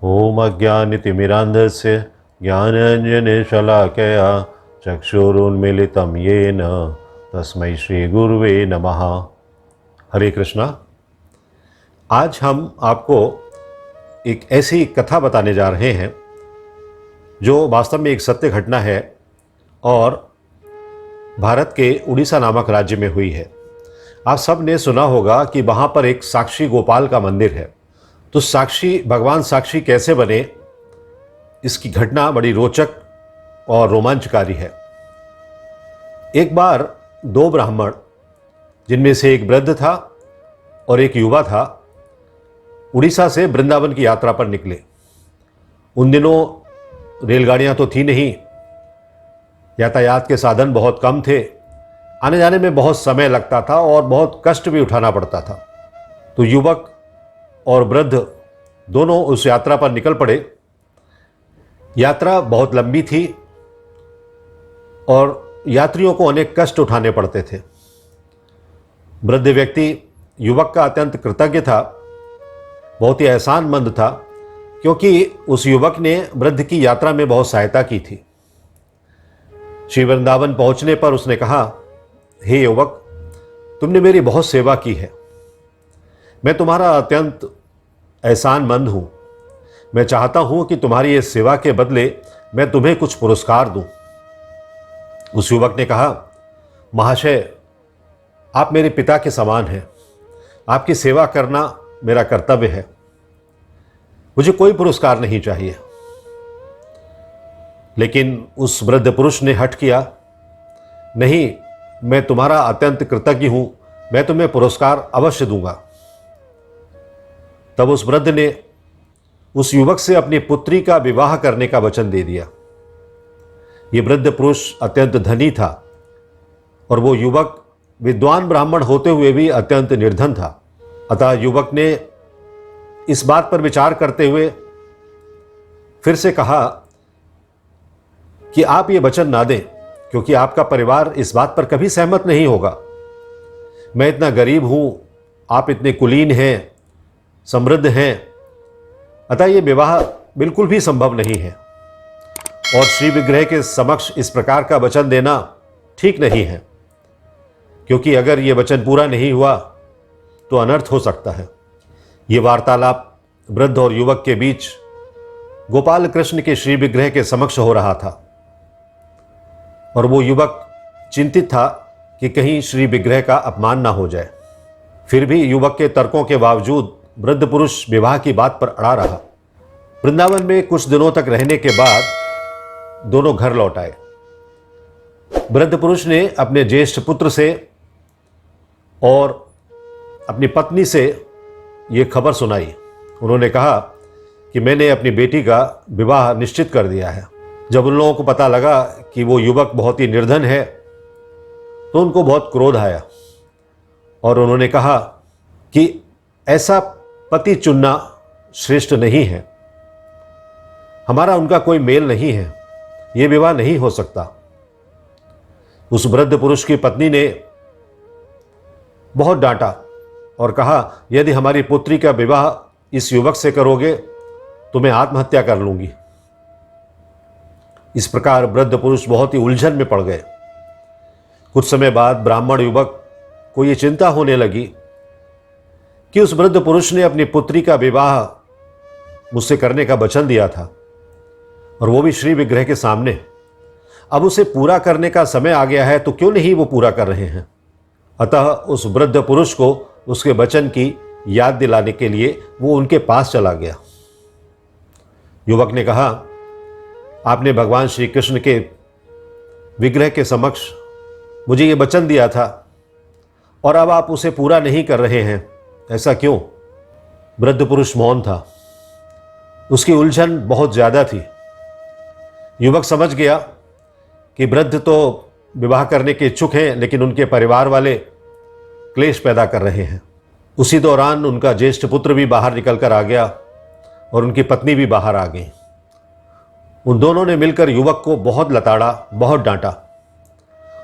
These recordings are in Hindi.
ओम अज्ञानतिमिरान्धस्य ज्ञानाञ्जनशलाकया चक्षुरुन्मीलितं येन तस्मै श्रीगुरुवे नमः। हरे कृष्णा। आज हम आपको एक ऐसी कथा बताने जा रहे हैं जो वास्तव में एक सत्य घटना है और भारत के उड़ीसा नामक राज्य में हुई है। आप सब ने सुना होगा कि वहाँ पर एक साक्षी गोपाल का मंदिर है। तो साक्षी भगवान साक्षी कैसे बने, इसकी घटना बड़ी रोचक और रोमांचकारी है। एक बार दो ब्राह्मण, जिनमें से एक वृद्ध था और एक युवा था, उड़ीसा से वृंदावन की यात्रा पर निकले। उन दिनों रेलगाड़ियां तो थी नहीं, यातायात के साधन बहुत कम थे, आने जाने में बहुत समय लगता था और बहुत कष्ट भी उठाना पड़ता था। तो युवक और वृद्ध दोनों उस यात्रा पर निकल पड़े। यात्रा बहुत लंबी थी और यात्रियों को अनेक कष्ट उठाने पड़ते थे। वृद्ध व्यक्ति युवक का अत्यंत कृतज्ञ था, बहुत ही एहसानमंद था, क्योंकि उस युवक ने वृद्ध की यात्रा में बहुत सहायता की थी। श्री वृंदावन पहुंचने पर उसने कहा, हे युवक, तुमने मेरी बहुत सेवा की है, मैं तुम्हारा अत्यंत एहसानमंद हूँ। मैं चाहता हूँ कि तुम्हारी इस सेवा के बदले मैं तुम्हें कुछ पुरस्कार दूँ। उस युवक ने कहा, महाशय, आप मेरे पिता के समान हैं, आपकी सेवा करना मेरा कर्तव्य है, मुझे कोई पुरस्कार नहीं चाहिए। लेकिन उस वृद्ध पुरुष ने हठ किया, नहीं, मैं तुम्हारा अत्यंत कृतज्ञ हूँ, मैं तुम्हें पुरस्कार अवश्य दूंगा। तब उस वृद्ध ने उस युवक से अपनी पुत्री का विवाह करने का वचन दे दिया। ये वृद्ध पुरुष अत्यंत धनी था और वो युवक विद्वान ब्राह्मण होते हुए भी अत्यंत निर्धन था। अतः युवक ने इस बात पर विचार करते हुए फिर से कहा कि आप ये वचन ना दें, क्योंकि आपका परिवार इस बात पर कभी सहमत नहीं होगा। मैं इतना गरीब हूं, आप इतने कुलीन हैं, समृद्ध हैं, अतः ये विवाह बिल्कुल भी संभव नहीं है और श्री विग्रह के समक्ष इस प्रकार का वचन देना ठीक नहीं है, क्योंकि अगर ये वचन पूरा नहीं हुआ तो अनर्थ हो सकता है। ये वार्तालाप वृद्ध और युवक के बीच गोपाल कृष्ण के श्री विग्रह के समक्ष हो रहा था और वो युवक चिंतित था कि कहीं श्री विग्रह का अपमान ना हो जाए। फिर भी युवक के तर्कों के बावजूद वृद्ध पुरुष विवाह की बात पर अड़ा रहा। वृंदावन में कुछ दिनों तक रहने के बाद दोनों घर लौट आए। वृद्ध पुरुष ने अपने ज्येष्ठ पुत्र से और अपनी पत्नी से ये खबर सुनाई। उन्होंने कहा कि मैंने अपनी बेटी का विवाह निश्चित कर दिया है। जब उन लोगों को पता लगा कि वो युवक बहुत ही निर्धन है तो उनको बहुत क्रोध आया और उन्होंने कहा कि ऐसा पति चुनना श्रेष्ठ नहीं है, हमारा उनका कोई मेल नहीं है, ये विवाह नहीं हो सकता। उस वृद्ध पुरुष की पत्नी ने बहुत डांटा और कहा, यदि हमारी पुत्री का विवाह इस युवक से करोगे तो मैं आत्महत्या कर लूंगी। इस प्रकार वृद्ध पुरुष बहुत ही उलझन में पड़ गए। कुछ समय बाद ब्राह्मण युवक को ये चिंता होने लगी कि उस वृद्ध पुरुष ने अपनी पुत्री का विवाह मुझसे करने का वचन दिया था और वो भी श्री विग्रह के सामने। अब उसे पूरा करने का समय आ गया है तो क्यों नहीं वो पूरा कर रहे हैं। अतः उस वृद्ध पुरुष को उसके वचन की याद दिलाने के लिए वो उनके पास चला गया। युवक ने कहा, आपने भगवान श्री कृष्ण के विग्रह के समक्ष मुझे ये वचन दिया था और अब आप उसे पूरा नहीं कर रहे हैं, ऐसा क्यों। वृद्ध पुरुष मौन था, उसकी उलझन बहुत ज्यादा थी। युवक समझ गया कि वृद्ध तो विवाह करने के इच्छुक हैं, लेकिन उनके परिवार वाले क्लेश पैदा कर रहे हैं। उसी दौरान उनका ज्येष्ठ पुत्र भी बाहर निकल कर आ गया और उनकी पत्नी भी बाहर आ गई। उन दोनों ने मिलकर युवक को बहुत लताड़ा, बहुत डांटा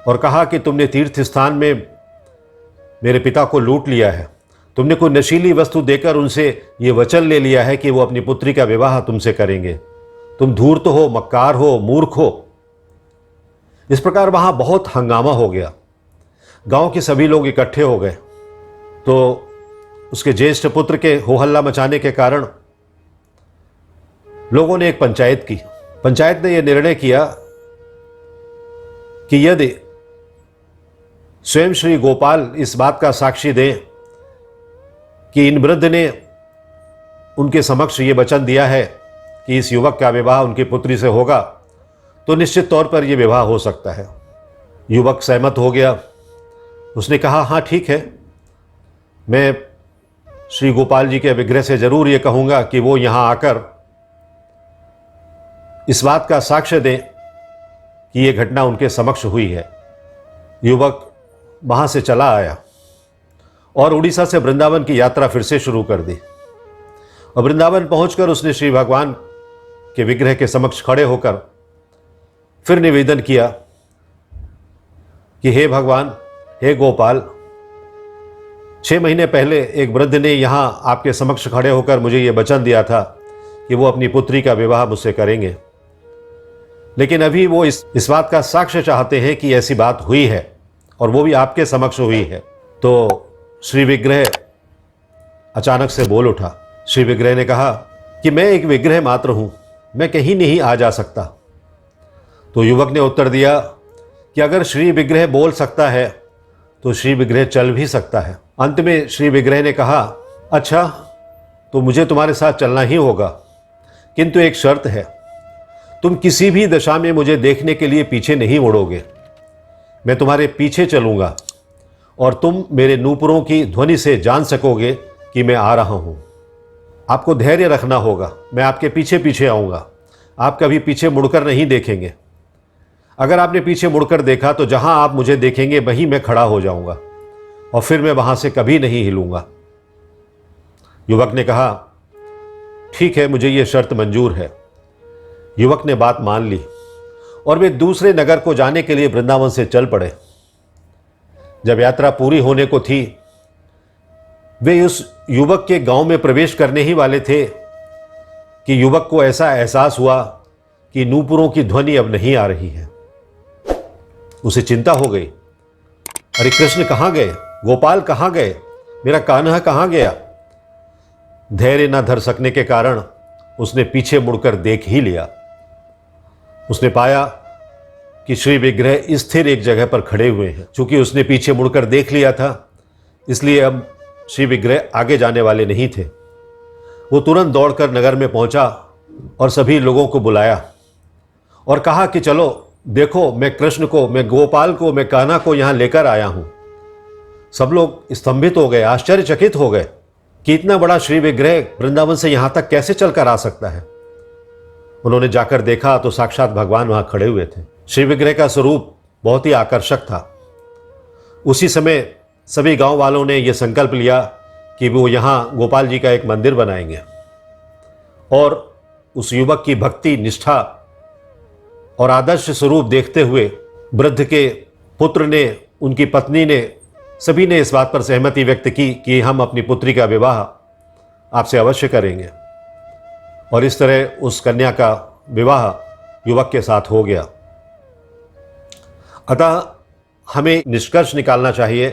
और कहा कि तुमने तीर्थ स्थान में मेरे पिता को लूट लिया है, तुमने कोई नशीली वस्तु देकर उनसे ये वचन ले लिया है कि वो अपनी पुत्री का विवाह तुमसे करेंगे। तुम धूर्त हो, मक्कार हो, मूर्ख हो। इस प्रकार वहां बहुत हंगामा हो गया। गांव के सभी लोग इकट्ठे हो गए। तो उसके ज्येष्ठ पुत्र के हो हल्ला मचाने के कारण लोगों ने एक पंचायत की। पंचायत ने यह निर्णय किया कि यदि स्वयं श्री गोपाल इस बात का साक्षी दें कि इन वृद्ध ने उनके समक्ष ये वचन दिया है कि इस युवक का विवाह उनकी पुत्री से होगा, तो निश्चित तौर पर यह विवाह हो सकता है। युवक सहमत हो गया। उसने कहा, हाँ ठीक है, मैं श्री गोपाल जी के विग्रह से जरूर ये कहूँगा कि वो यहाँ आकर इस बात का साक्ष्य दें कि ये घटना उनके समक्ष हुई है। युवक वहाँ से चला आया और उड़ीसा से वृंदावन की यात्रा फिर से शुरू कर दी। और वृंदावन पहुंचकर उसने श्री भगवान के विग्रह के समक्ष खड़े होकर फिर निवेदन किया कि हे भगवान, हे गोपाल, 6 महीने पहले एक वृद्ध ने यहाँ आपके समक्ष खड़े होकर मुझे ये वचन दिया था कि वो अपनी पुत्री का विवाह मुझसे करेंगे, लेकिन अभी वो इस बात का साक्ष्य चाहते हैं कि ऐसी बात हुई है और वो भी आपके समक्ष हुई है। तो श्री विग्रह अचानक से बोल उठा। श्री विग्रह ने कहा कि मैं एक विग्रह मात्र हूं, मैं कहीं नहीं आ जा सकता। तो युवक ने उत्तर दिया कि अगर श्री विग्रह बोल सकता है तो श्री विग्रह चल भी सकता है। अंत में श्री विग्रह ने कहा, अच्छा तो मुझे तुम्हारे साथ चलना ही होगा, किंतु एक शर्त है, तुम किसी भी दशा में मुझे देखने के लिए पीछे नहीं मुड़ोगे। मैं तुम्हारे पीछे चलूंगा और तुम मेरे नूपुरों की ध्वनि से जान सकोगे कि मैं आ रहा हूं। आपको धैर्य रखना होगा, मैं आपके पीछे पीछे आऊंगा, आप कभी पीछे मुड़कर नहीं देखेंगे। अगर आपने पीछे मुड़कर देखा तो जहां आप मुझे देखेंगे वहीं मैं खड़ा हो जाऊंगा और फिर मैं वहां से कभी नहीं हिलूंगा। युवक ने कहा, ठीक है, मुझे यह शर्त मंजूर है। युवक ने बात मान ली और वे दूसरे नगर को जाने के लिए वृंदावन से चल पड़े। जब यात्रा पूरी होने को थी, वे उस युवक के गांव में प्रवेश करने ही वाले थे कि युवक को ऐसा एहसास हुआ कि नूपुरों की ध्वनि अब नहीं आ रही है। उसे चिंता हो गई, अरे कृष्ण कहाँ गए, गोपाल कहाँ गए, मेरा कान्हा कहाँ गया। धैर्य न धर सकने के कारण उसने पीछे मुड़कर देख ही लिया। उसने पाया कि श्री विग्रह स्थिर एक जगह पर खड़े हुए हैं। चूंकि उसने पीछे मुड़कर देख लिया था, इसलिए अब श्री विग्रह आगे जाने वाले नहीं थे। वो तुरंत दौड़कर नगर में पहुंचा और सभी लोगों को बुलाया और कहा कि चलो देखो, मैं कृष्ण को, मैं गोपाल को, मैं कान्हा को यहां लेकर आया हूं। सब लोग स्तंभित हो गए, आश्चर्यचकित हो गए कि इतना बड़ा श्री विग्रह वृंदावन से यहां तक कैसे चलकर आ सकता है। उन्होंने जाकर देखा तो साक्षात भगवान वहां खड़े हुए थे। श्री विग्रह का स्वरूप बहुत ही आकर्षक था। उसी समय सभी गांव वालों ने यह संकल्प लिया कि वो यहां गोपाल जी का एक मंदिर बनाएंगे और उस युवक की भक्ति, निष्ठा और आदर्श स्वरूप देखते हुए वृद्ध के पुत्र ने, उनकी पत्नी ने, सभी ने इस बात पर सहमति व्यक्त की कि हम अपनी पुत्री का विवाह आपसे अवश्य करेंगे। और इस तरह उस कन्या का विवाह युवक के साथ हो गया। अतः हमें निष्कर्ष निकालना चाहिए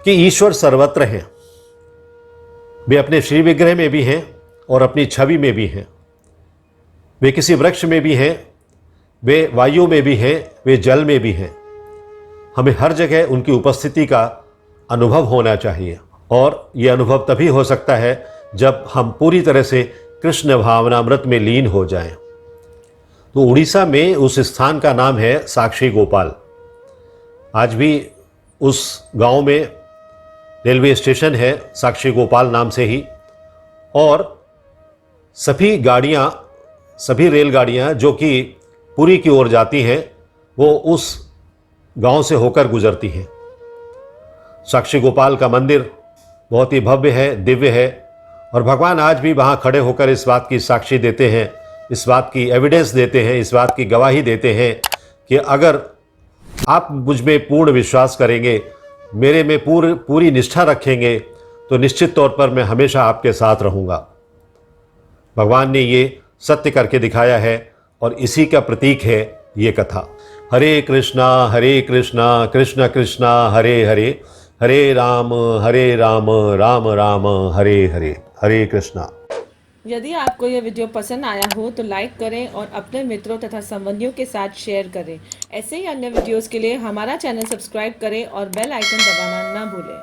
कि ईश्वर सर्वत्र हैं। वे अपने श्री विग्रह में भी हैं और अपनी छवि में भी हैं। वे किसी वृक्ष में भी हैं, वे वायु में भी हैं, वे जल में भी हैं। हमें हर जगह उनकी उपस्थिति का अनुभव होना चाहिए और यह अनुभव तभी हो सकता है जब हम पूरी तरह से कृष्ण भावनामृत में लीन हो जाएं। तो उड़ीसा में उस स्थान का नाम है साक्षी गोपाल। आज भी उस गांव में रेलवे स्टेशन है साक्षी गोपाल नाम से ही, और सभी रेलगाड़ियां जो कि पुरी की ओर जाती हैं वो उस गांव से होकर गुजरती हैं। साक्षी गोपाल का मंदिर बहुत ही भव्य है, दिव्य है, और भगवान आज भी वहाँ खड़े होकर इस बात की साक्षी देते हैं, इस बात की एविडेंस देते हैं, इस बात की गवाही देते हैं कि अगर आप मुझ में पूर्ण विश्वास करेंगे, मेरे में पूरी निष्ठा रखेंगे, तो निश्चित तौर पर मैं हमेशा आपके साथ रहूँगा। भगवान ने ये सत्य करके दिखाया है और इसी का प्रतीक है ये कथा। हरे कृष्णा कृष्ण कृष्णा हरे हरे, हरे राम राम राम हरे हरे। हरे कृष्णा। यदि आपको यह वीडियो पसंद आया हो तो लाइक करें और अपने मित्रों तथा संबंधियों के साथ शेयर करें। ऐसे ही अन्य वीडियोस के लिए हमारा चैनल सब्सक्राइब करें और बेल आइकन दबाना ना भूलें।